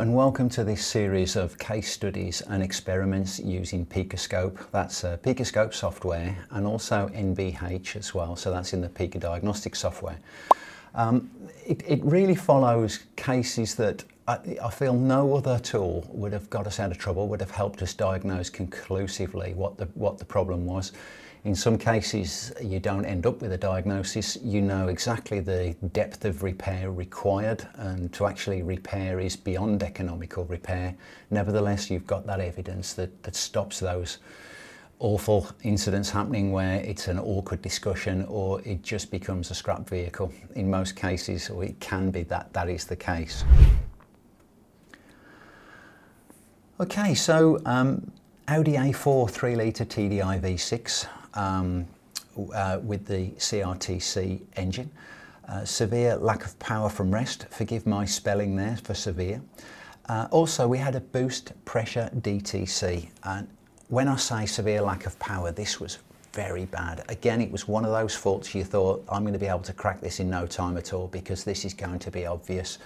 and welcome to this series of case studies and experiments using PicoScope. That's PicoScope software and also NVH as well, so that's in the Pico Diagnostic software. It really follows cases that I feel no other tool would have got us out of trouble, would have helped us diagnose conclusively what the problem was. In some cases, you don't end up with a diagnosis. You know exactly the depth of repair required, and to actually repair is beyond economical repair. Nevertheless, you've got that evidence that stops those awful incidents happening where it's an awkward discussion or it just becomes a scrap vehicle. In most cases, or it can be that is the case. Okay, so Audi A4 3-litre TDI V6 with the CRTC engine. Severe lack of power from rest. Forgive my spelling there for severe. Also, we had a boost pressure DTC. And when I say severe lack of power, this was very bad. Again, it was one of those faults you thought, I'm going to be able to crack this in no time at all because this is going to be obvious.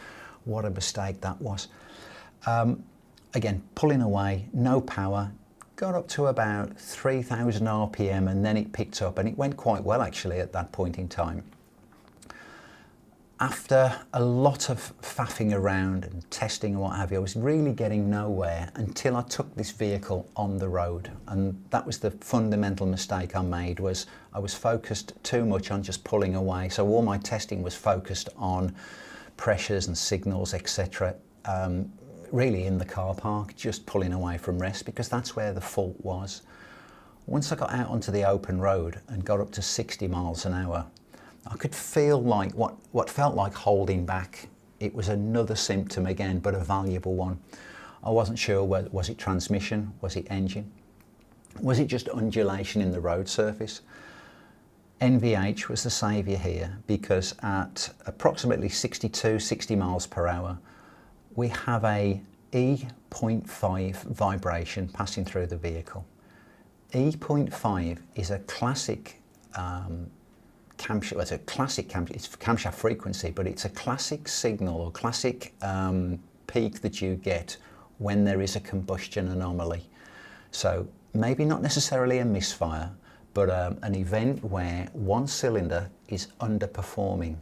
What a mistake that was. Again, pulling away, no power. Got up to about 3,000 RPM and then it picked up, and it went quite well actually at that point in time. After a lot of faffing around and testing and what have you, I was really getting nowhere until I took this vehicle on the road, and that was the fundamental mistake I made. Was I was focused too much on just pulling away, so all my testing was focused on pressures and signals, etc. Really in the car park, just pulling away from rest, because that's where the fault was. Once I got out onto the open road and got up to 60 miles an hour, I could feel like what felt like holding back. It was another symptom again, but a valuable one. I wasn't sure, was it transmission, was it engine, was it just undulation in the road surface? NVH was the saviour here, because at approximately 60 miles per hour, we have a E.5 vibration passing through the vehicle. E.5 is a classic camshaft, it's camshaft frequency, but it's a classic signal or classic peak that you get when there is a combustion anomaly. So maybe not necessarily a misfire, but an event where one cylinder is underperforming.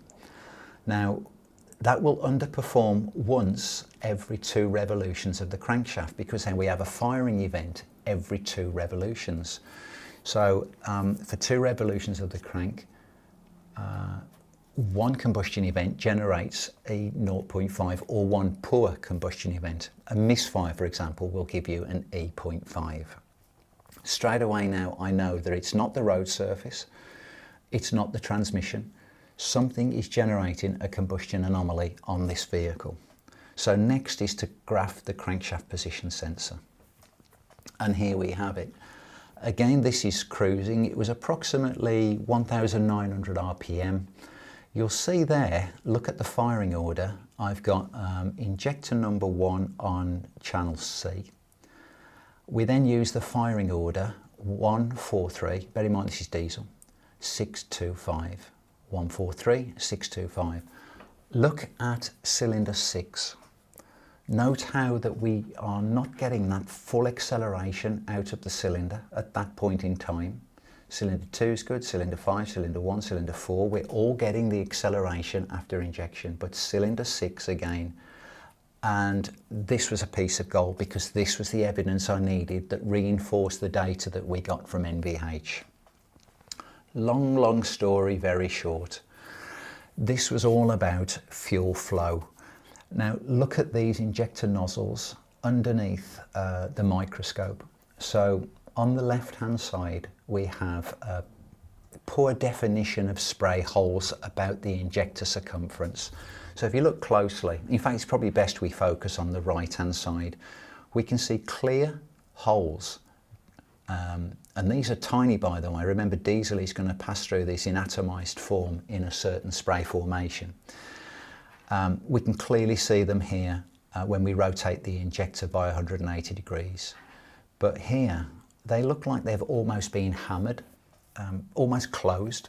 Now, that will underperform once every 2 revolutions of the crankshaft, because then we have a firing event every 2 revolutions. So for 2 revolutions of the crank, one combustion event generates a 0.5 or one poor combustion event. A misfire, for example, will give you an E.5. Straight away now I know that it's not the road surface, it's not the transmission. Something is generating a combustion anomaly on this vehicle. So next is to graph the crankshaft position sensor. And here we have it. Again, this is cruising. It was approximately 1,900 RPM. You'll see there, look at the firing order. I've got injector number 1 on channel C. We then use the firing order 143, bear in mind this is diesel, 625. 143, 625. Look at cylinder 6. Note how that we are not getting that full acceleration out of the cylinder at that point in time. Cylinder 2 is good, cylinder 5, cylinder 1, cylinder 4, we're all getting the acceleration after injection, but cylinder 6 again. And this was a piece of gold, because this was the evidence I needed that reinforced the data that we got from NVH. Long story, very short. This was all about fuel flow. Now look at these injector nozzles underneath the microscope. So on the left hand side we have a poor definition of spray holes about the injector circumference. So if you look closely, in fact it's probably best we focus on the right hand side, we can see clear holes. And these are tiny, by the way. Remember, diesel is going to pass through this in atomized form in a certain spray formation. We can clearly see them here when we rotate the injector by 180 degrees. But here, they look like they've almost been hammered, almost closed.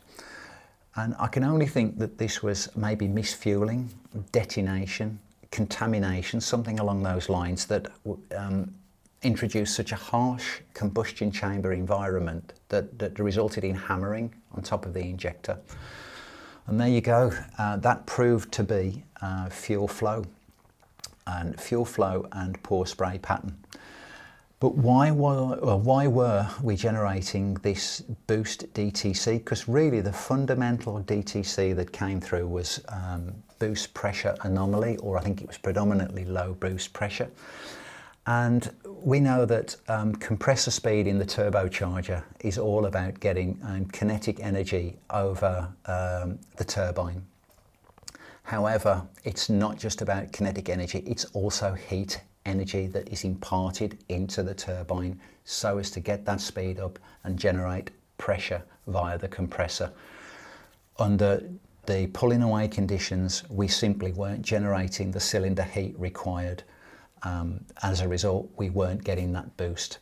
And I can only think that this was maybe misfueling, detonation, contamination, something along those lines, that introduced such a harsh combustion chamber environment that resulted in hammering on top of the injector. And there you go, that proved to be fuel flow and poor spray pattern. But why were we generating this boost DTC? Because really the fundamental DTC that came through was boost pressure anomaly, or I think it was predominantly low boost pressure. And we know that compressor speed in the turbocharger is all about getting kinetic energy over the turbine. However, it's not just about kinetic energy, it's also heat energy that is imparted into the turbine so as to get that speed up and generate pressure via the compressor. Under the pulling away conditions, we simply weren't generating the cylinder heat required. As a result, we weren't getting that boost.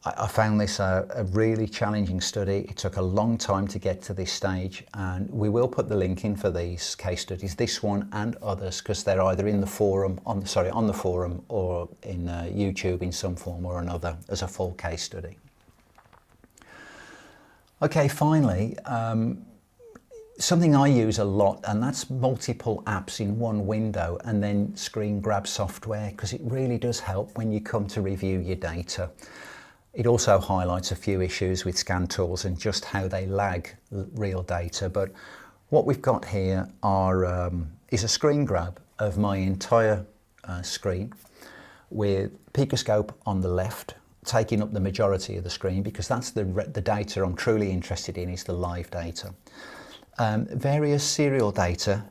I found this a really challenging study. It took a long time to get to this stage, and we will put the link in for these case studies, this one and others, because they're either in the forum, on the forum, or in YouTube in some form or another as a full case study. Okay, finally, something I use a lot, and that's multiple apps in one window and then screen grab software, because it really does help when you come to review your data. It also highlights a few issues with scan tools and just how they lag real data. But what we've got here is a screen grab of my entire screen, with PicoScope on the left, taking up the majority of the screen, because that's the data I'm truly interested in, is the live data. Various serial data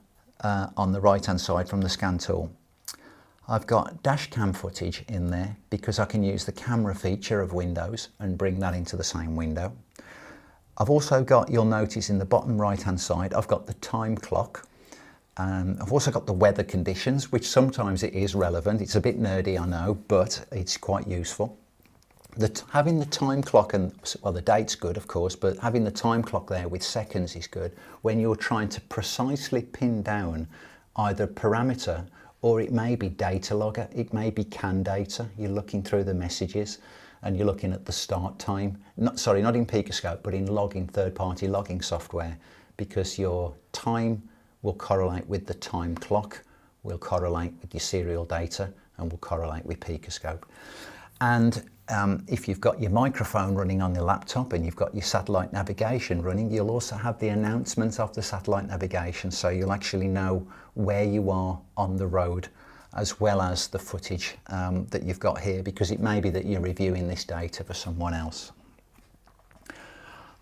on the right hand side from the scan tool. I've got dash cam footage in there because I can use the camera feature of Windows and bring that into the same window. I've also got, you'll notice in the bottom right hand side, I've got the time clock. I've also got the weather conditions, which sometimes it is relevant. It's a bit nerdy, I know, but it's quite useful. Having the time clock, and well, the date's good of course, but having the time clock there with seconds is good when you're trying to precisely pin down either parameter, or it may be data logger, it may be CAN data. You're looking through the messages and you're looking at the start time. Not in PicoScope, but in logging, third-party logging software, because your time will correlate with the time clock, will correlate with your serial data, and will correlate with PicoScope. And if you've got your microphone running on your laptop and you've got your satellite navigation running, you'll also have the announcements of the satellite navigation, so you'll actually know where you are on the road, as well as the footage that you've got here, because it may be that you're reviewing this data for someone else.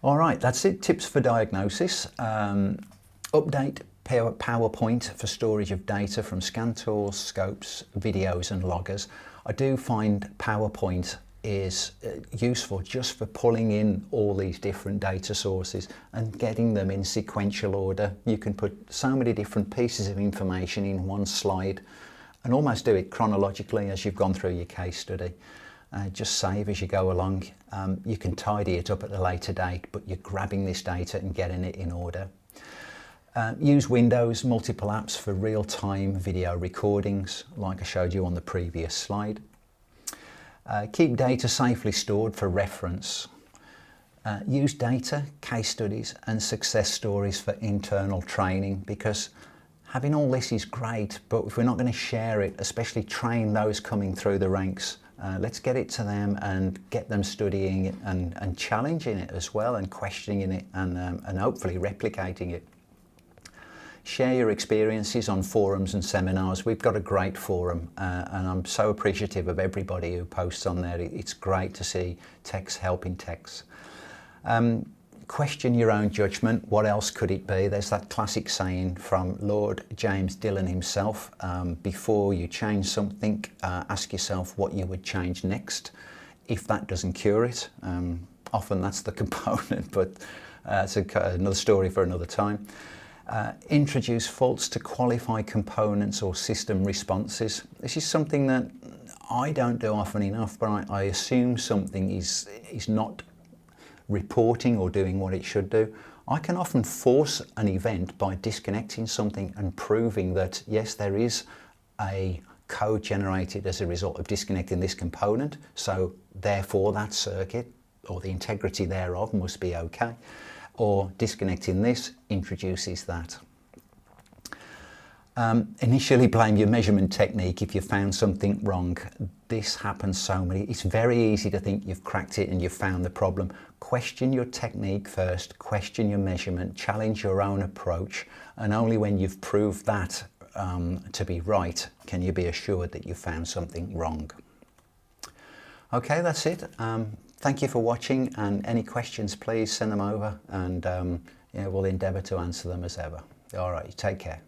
All right, that's it. Tips for diagnosis. Update PowerPoint for storage of data from scan tools, scopes, videos and loggers. I do find PowerPoint is useful just for pulling in all these different data sources and getting them in sequential order. You can put so many different pieces of information in one slide and almost do it chronologically as you've gone through your case study. Just save as you go along. You can tidy it up at a later date, but you're grabbing this data and getting it in order. Use Windows multiple apps for real-time video recordings, like I showed you on the previous slide. Keep data safely stored for reference. Use data, case studies and success stories for internal training, because having all this is great, but if we're not going to share it, especially train those coming through the ranks, let's get it to them and get them studying it and challenging it as well, and questioning it and hopefully replicating it. Share your experiences on forums and seminars. We've got a great forum and I'm so appreciative of everybody who posts on there. It's great to see techs helping techs. Question your own judgment. What else could it be? There's that classic saying from Lord James Dillon himself, before you change something, ask yourself what you would change next. If that doesn't cure it, often that's the component, but it's another story for another time. Introduce faults to qualify components or system responses. This is something that I don't do often enough, but I assume something is not reporting or doing what it should do. I can often force an event by disconnecting something and proving that yes, there is a code generated as a result of disconnecting this component, so therefore that circuit or the integrity thereof must be okay, or disconnecting this introduces that. Initially blame your measurement technique if you found something wrong. This happens so many. It's very easy to think you've cracked it and you've found the problem. Question your technique first, question your measurement, challenge your own approach, and only when you've proved that to be right can you be assured that you found something wrong. Okay, that's it. Thank you for watching, and any questions please send them over, and yeah, we'll endeavour to answer them as ever. All right, take care.